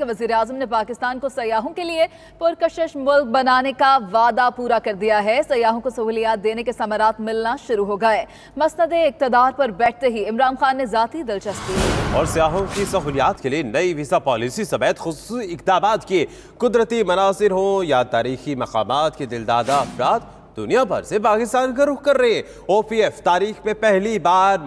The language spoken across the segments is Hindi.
वज़ीर-ए-आज़म ने पाकिस्तान को सयाहों के लिए पुरकशिश मुल्क बनाने का वादा पूरा कर दिया है। सयाहों को सहूलियात देने के समारात मिलना शुरू हो गए। मसनदे इक़्तिदार पर बैठते ही इमरान खान ने ज़ाती दिलचस्पी और सयाहों की सहूलियात के लिए नई वीज़ा पॉलिसी समेत खुसूसी इक़दामात किए। कुदरती मनासिर हों या तारीखी मकामात के दिलदादा अफराद दुनिया भर से पाकिस्तान का रुख कर रहे हैं। OPF तारीख में पहली बार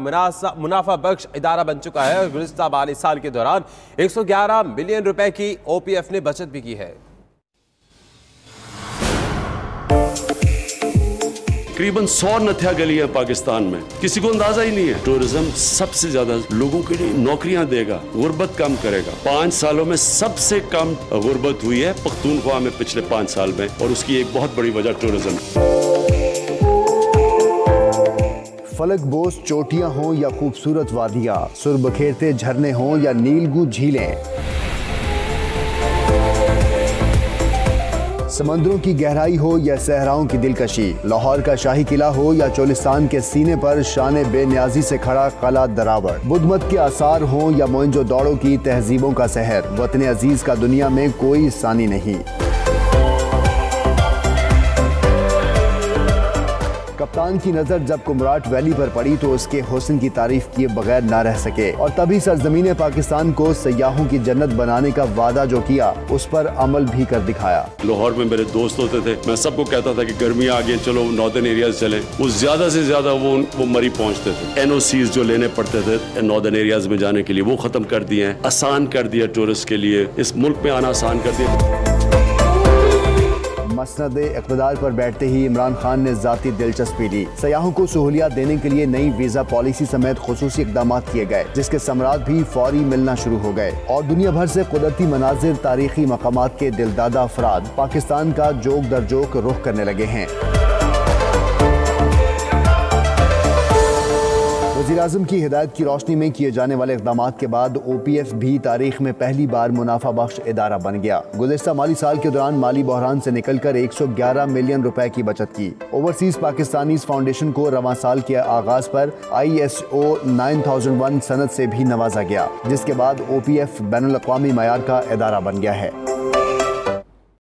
मुनाफा बख्श इदारा बन चुका है और गुज़िश्ता माली साल के दौरान 111 मिलियन रुपए की OPF ने बचत भी की है। तकरीबन 100 नथिया गलियां पाकिस्तान में, किसी को अंदाजा ही नहीं है। टूरिज्म सबसे ज्यादा लोगों के लिए नौकरियां देगा, गुर्बत कम करेगा। 5 सालों में सबसे कम गुर्बत हुई है पख्तूनख्वा में पिछले 5 साल में, और उसकी एक बहुत बड़ी वजह टूरिज्म। फलक बोस चोटियां हों या खूबसूरत वादियां, सुरबखेरते झरने हों या नीलगू झीलें, समंदरों की गहराई हो या सहराओं की दिलकशी, लाहौर का शाही किला हो या चोलिस्तान के सीने पर शान बेनियाजी से खड़ा कला दरावर, बुद्धमत के आसार हों या मोइंजोदड़ो की तहजीबों का शहर, वतन अजीज का दुनिया में कोई सानी नहीं। कप्तान की नजर जब कुमराट वैली पर पड़ी तो उसके हुस्न की तारीफ किए बगैर ना रह सके, और तभी सरजमीन पाकिस्तान को सयाहों की जन्नत बनाने का वादा जो किया उस पर अमल भी कर दिखाया। लाहौर में मेरे दोस्त होते थे, मैं सबको कहता था कि गर्मियां आ गई, चलो नॉर्दर्न एरियाज चलें। वो ज्यादा से ज्यादा वो मरी पहुंचते थे। NOCs जो लेने पड़ते थे नॉर्दर्न एरियाज में जाने के लिए, वो खत्म कर दिए हैं। आसान कर दिया टूरिस्ट के लिए, इस मुल्क में आना आसान कर दिया। मसनदे इक़्तिदार पर बैठते ही इमरान खान ने ज़ाती दिलचस्पी ली। सयाहों को सहूलियात देने के लिए नई वीज़ा पॉलिसी समेत खुसूसी इक़दाम किए गए, जिसके समरात भी फौरी मिलना शुरू हो गए, और दुनिया भर से कुदरती मनाजिर, तारीखी मकामात के दिलदादा अफराद पाकिस्तान का जोक दर जोक रुख करने लगे हैं। वज़ीर-ए-आज़म की हिदायत की रोशनी में किए जाने वाले इक़दाम के बाद OPF भी तारीख में पहली बार मुनाफा बख्श इदारा बन गया। गुज़िश्ता माली साल के दौरान माली बहरान से निकलकर 111 मिलियन रुपए की बचत की। ओवरसीज पाकिस्तानीज़ फाउंडेशन को रवां साल के आगाज पर ISO 9001 सनद से भी नवाजा गया, जिसके बाद OPF बैनुल अक़वामी मयार का इदारा बन गया है।